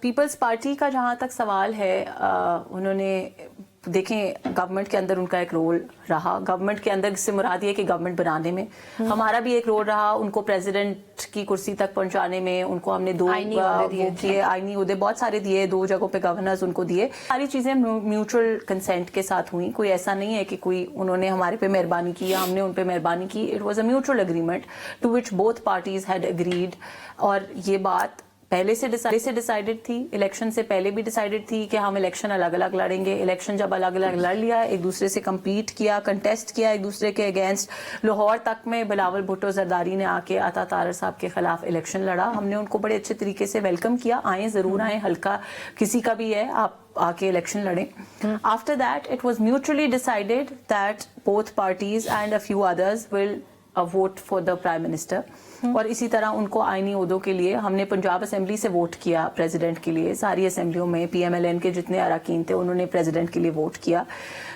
Peoples party کا جہاں تک سوال ہے، انہوں نے دیکھیں گورنمنٹ کے اندر ان کا ایک رول رہا، گورنمنٹ کے اندر سے مراد یہ کہ گورنمنٹ بنانے میں ہمارا بھی ایک رول رہا، ان کو پریزیڈنٹ کی کرسی تک پہنچانے میں، ان کو ہم نے 2 دیے آئینی عہدے بہت سارے دیے، 2 جگہوں پہ گورنرز ان کو دیے. ساری چیزیں میوچل کنسینٹ کے ساتھ ہوئیں، کوئی ایسا نہیں ہے کہ کوئی انہوں نے ہمارے پہ مہربانی کی یا ہم نے ان پہ مہربانی کی. It was a mutual agreement to which both parties had agreed. اور یہ بات پہلے سے ڈیسائیڈڈ تھی، الیکشن سے پہلے بھی ڈیسائیڈڈ تھی کہ ہم الیکشن الگ الگ لڑیں گے. الیکشن جب الگ الگ لڑ لیا، ایک دوسرے سے کمپیٹ کیا، کنٹیسٹ کیا ایک دوسرے کے اگینسٹ. لاہور تک میں بلاول بھٹو زرداری نے آ کے عطا طاہر صاحب کے خلاف الیکشن لڑا. ہم نے ان کو بڑے اچھے طریقے سے ویلکم کیا، آئیں ضرور آئیں، ہلکا کسی کا بھی ہے، آپ آ کے الیکشن لڑیں. After that it was mutually decided that both parties and a few others will vote for the prime minister. اور اسی طرح ان کو آئینی عہدوں کے لیے ہم نے پنجاب اسمبلی سے ووٹ کیا پریزیڈنٹ کے لیے، ساری اسمبلیوں میں پی ایم ایل این کے جتنے اراکین تھے انہوں نے پریزیڈنٹ کے لیے ووٹ کیا.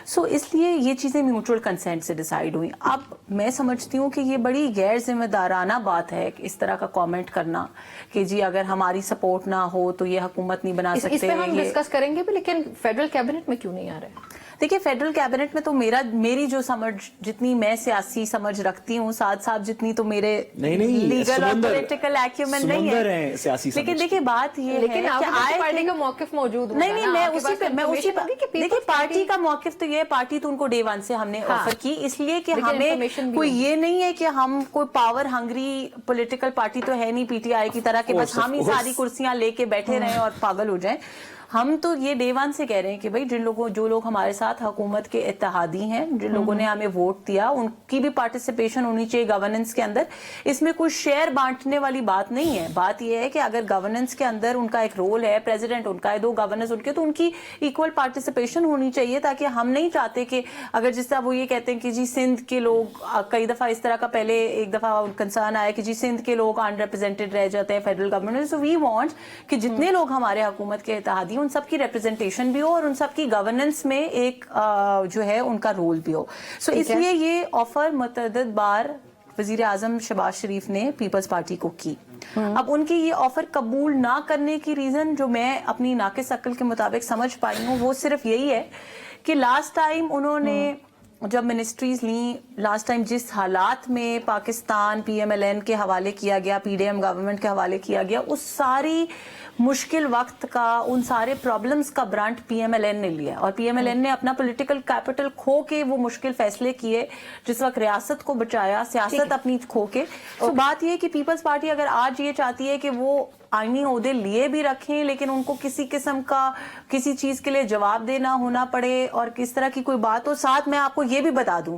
سو اس لیے یہ چیزیں میوچل کنسینٹ سے ڈیسائیڈ ہوئیں. اب میں سمجھتی ہوں کہ یہ بڑی غیر ذمہ دارانہ بات ہے اس طرح کا کامنٹ کرنا کہ جی اگر ہماری سپورٹ نہ ہو تو یہ حکومت نہیں بنا سکتے. اس پہ ہم ڈسکس کریں گے بھی، لیکن فیڈرل کیبنٹ میں کیوں نہیں آ رہے؟ دیکھیے فیڈرل کیبنٹ میں تو میری جو سمجھ، جتنی میں سیاسی سمجھ رکھتی ہوں، ساتھ ساتھ جتنی تو میرے لیگل اور پولیٹیکل ایکیومن نہیں ہے، لیکن دیکھیے بات یہ ہے کہ پارٹی کا موقف موجود نہیں، میں اسی پہ دیکھیے پارٹی کا موقف تو یہ ہے، پارٹی تو ان کو ڈے 1 سے ہم نے آفر کی، اس لیے کہ ہمیں کوئی یہ نہیں ہے کہ ہم کوئی پاور ہنگری پولیٹیکل پارٹی تو ہے نہیں پی ٹی آئی کی طرح کہ بس ہم ہی ساری کرسیاں لے کے بیٹھے رہیں اور پاگل ہو جائیں. ہم تو یہ ڈے 1 سے کہہ رہے ہیں کہ بھائی جو لوگ ہمارے ساتھ حکومت کے اتحادی ہیں، جن لوگوں نے ہمیں ووٹ دیا، ان کی بھی پارٹیسپیشن ہونی چاہیے گورننس کے اندر. اس میں کوئی شیئر بانٹنے والی بات نہیں ہے. بات یہ ہے کہ اگر گورننس کے اندر ان کا ایک رول ہے، پریزیڈنٹ ان کا ہے، 2 گورنرز ان کے، تو ان کی ایکول پارٹیسپیشن ہونی چاہیے. تاکہ ہم نہیں چاہتے کہ اگر جس طرح وہ یہ کہتے ہیں کہ جی سندھ کے لوگ، کئی دفعہ اس طرح کا پہلے ایک دفعہ کنسرن آیا کہ جی سندھ کے لوگ ان ریپرزینٹیڈ رہ جاتے ہیں federal government. So we want کہ جتنے لوگ ہمارے حکومت کے اتحادی ان سب کی ریپرزنٹیشن بھی ہو اور ان سب کی گورننس میں ایک جو ہے ان کا رول بھی ہو. سو اس لیے یہ آفر متعدد بار وزیر اعظم شہباز شریف نے پیپلز پارٹی کو کی. اب ان کی یہ آفر قبول نہ کرنے کی ریزن جو میں اپنی ناقص عقل کے مطابق سمجھ پائی ہوں وہ صرف یہی ہے کہ لاسٹ ٹائم انہوں نے جب منسٹریز لیں، لاسٹ ٹائم جس حالات میں Pakistan P M L N کے حوالے کیا گیا، پی ڈی ایم گورنمنٹ کے حوالے کیا گیا، اس ساری مشکل وقت کا، ان سارے پرابلمز کا برانٹ پی ایم ایل این نے لیا. اور پی ایم ایل این نے اپنا پولیٹیکل کیپٹل کھو کے وہ مشکل فیصلے کیے، جس وقت ریاست کو بچایا، سیاست اپنی کھو کے. تو بات یہ ہے کہ پیپلز پارٹی اگر آج یہ چاہتی ہے کہ وہ آئینی عہدے لیے بھی رکھیں لیکن ان کو کسی قسم کا کسی چیز کے لیے جواب دینا ہونا پڑے اور کس طرح کی کوئی بات ہو. ساتھ میں آپ کو یہ بھی بتا دوں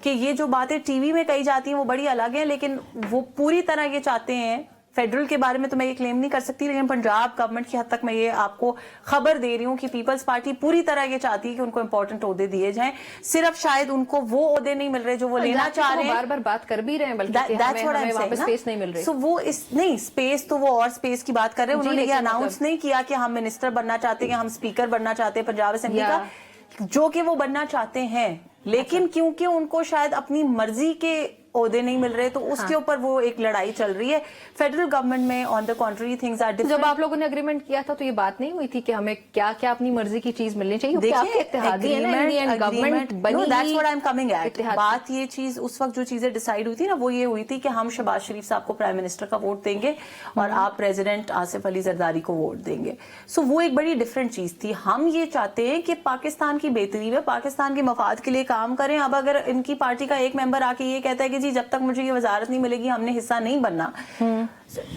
کہ یہ جو باتیں ٹی وی میں کہی جاتی ہیں وہ بڑی الگ ہیں، لیکن وہ پوری طرح یہ چاہتے ہیں. فیڈرل کے بارے میں تو میں یہ کلیم نہیں کر سکتی، لیکن پنجاب گورنمنٹ کی حد تک میں یہ آپ کو خبر دے رہی ہوں کہ پیپلز پارٹی پوری طرح یہ چاہتی ہے کہ ان کو امپورٹنٹ عہدے دیے جائیں. صرف شاید ان کو وہ عہدے نہیں مل رہے جو وہ لینا چاہ رہے ہیں. بار بار بات کر بھی رہے ہیں بلکہ ہمیں واپس اسپیس نہیں مل رہی. سو وہ نہیں اسپیس تو وہ اور اسپیس کی بات کر رہے ہیں. انہوں نے یہ اناؤنس نہیں کیا کہ ہم منسٹر بننا چاہتے ہیں، ہم اسپیکر بننا چاہتے ہیں پنجاب اسمبلی کا، جو کہ وہ بننا چاہتے ہیں. لیکن کیونکہ ان کو شاید اپنی مرضی کے عہدے نہیں مل رہے تو اس کے اوپر وہ ایک لڑائی چل رہی ہے. فیڈرل گورنمنٹ میں on the country things are different. جب آپ لوگوں نے اگریمنٹ کیا تھا تو یہ بات نہیں ہوئی تھی کہ ہمیں کیا کیا اپنی مرضی کی چیز ملنی چاہیے؟ بات یہ چیز اس وقت جو چیزیں ڈیسائیڈ ہوئی تھی نا وہ یہ ہوئی تھی کہ ہم شہباز شریف صاحب کو پرائم منسٹر کا ووٹ دیں گے اور آپ پریزیڈنٹ آصف علی زرداری کو ووٹ دیں گے. سو وہ ایک بڑی ڈفرنٹ چیز تھی. ہم یہ چاہتے ہیں کہ پاکستان کی بہتری میں پاکستان کے مفاد کے لیے کام کریں. اب اگر ان کی پارٹی کا ایک ممبر آ کے یہ کہتا ہے کہ جی جب تک مجھے یہ وزارت نہیں ملے گی ہم نے حصہ نہیں بننا،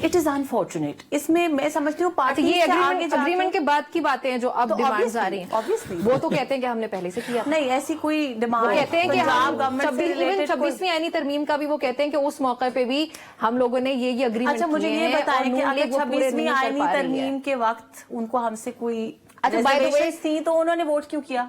اٹ از انفارچونیٹ. اس میں میں سمجھتی ہوں پارٹی یہ اگریمنٹ کے بعد کی باتیں ہیں جو اب ڈیمانڈز آ رہی ہیں، وہ تو کہتے ہیں کہ ہم نے پہلے سے کیا. نہیں ایسی کوئی ڈیمانڈ کہتے ہیں کہ 26ویں آئینی ترمیم کا بھی وہ کہتے ہیں کہ اس موقع پہ بھی ہم لوگوں نے یہ اگریمنٹ. اچھا مجھے یہ بتائیں کہ اگر 26ویں آئینی ترمیم کے وقت ان کو ہم سے کوئی ریزرویشنز تھیں تو انہوں نے ووٹ کیوں کیا؟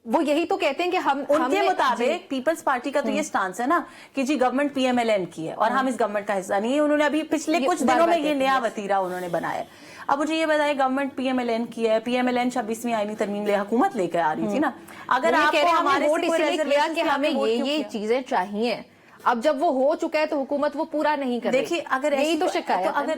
وہ یہی تو کہتے ہیں کہ ہم ان کے مطابق پیپلز پارٹی کا تو یہ سٹانس ہے نا کہ جی government P M L N کی ہے اور ہم اس گورنمنٹ کا حصہ نہیں ہے. انہوں نے ابھی پچھلے کچھ دنوں میں یہ نیا وتیرہ انہوں نے بنایا. اب مجھے یہ بتائیں government P M L N کی ہے، پی ایم ایل این 26ویں آئینی ترمیم حکومت لے کے آ رہی تھی نا. اگر آپ ہمارے ووٹ اس لیے کیا کہ ہمیں یہ چیزیں چاہیے، اب جب وہ ہو چکا ہے تو حکومت وہ پورا نہیں کر رہی. دیکھیے اگر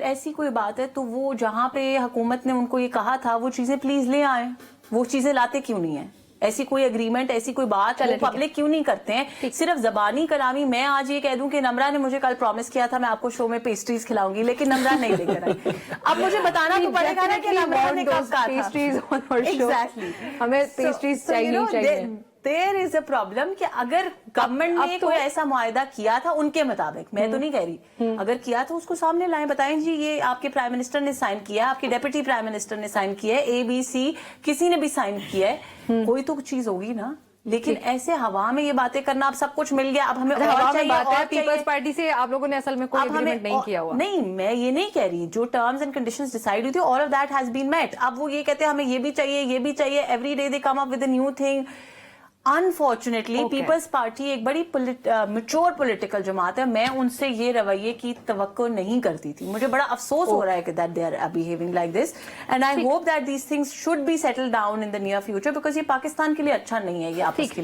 ایسی کوئی بات ہے تو وہ جہاں پہ حکومت نے ان کو یہ کہا تھا وہ چیزیں پلیز لے آئیں. وہ چیزیں لاتے کیوں نہیں ہیں؟ ایسی کوئی اگریمنٹ، ایسی کوئی بات پبلک کیوں نہیں کرتے ہیں؟ صرف زبانی کلامی. میں آج یہ کہہ دوں کہ نمرا نے مجھے کل پرومس کیا تھا میں آپ کو شو میں پیسٹریز کھلاؤں گی، لیکن نمرا نہیں لے کر آئی. اب مجھے بتانا تو پڑے گا نا کہ نمرا نے کب کہا تھا. ہمیں پیسٹریز چاہیے. There is a problem کہ اگر گورنمنٹ نے کوئی ایسا معاہدہ کیا تھا ان کے مطابق، میں تو نہیں کہہ رہی، اگر کیا تو اس کو سامنے لائیں، بتائیں جی یہ آپ کے پرائم منسٹر نے سائن کیا ہے، آپ کے ڈیپٹی پرائم منسٹر نے سائن کیا ہے، ABC کسی نے بھی سائن کیا ہے، کوئی تو چیز ہوگی نا. لیکن ایسے ہوا میں یہ باتیں کرنا، اب سب کچھ مل گیا، اب ہمیں اور چاہیے. پیپلز پارٹی سے آپ لوگوں نے اصل میں کوئی اگریمنٹ نہیں کیا ہوا. نہیں، میں یہ نہیں کہہ رہی، جو ٹرمز اینڈ کنڈیشنز ڈیسائیڈ ہوئی تھی all of that has been met. اب وہ یہ کہتے ہیں ہمیں یہ بھی چاہیے، یہ بھی چاہیے، every day they come up with a new thing. Unfortunately Peoples Party ایک بڑی میچور پولیٹیکل جماعت ہے. میں ان سے یہ رویے کی توقع نہیں کرتی تھی. مجھے بڑا افسوس ہو رہا ہے کہ that they are behaving like this and I hope that these things should be settled down in the near future because یہ پاکستان کے لیے اچھا نہیں ہے، یہ آپس کے لیے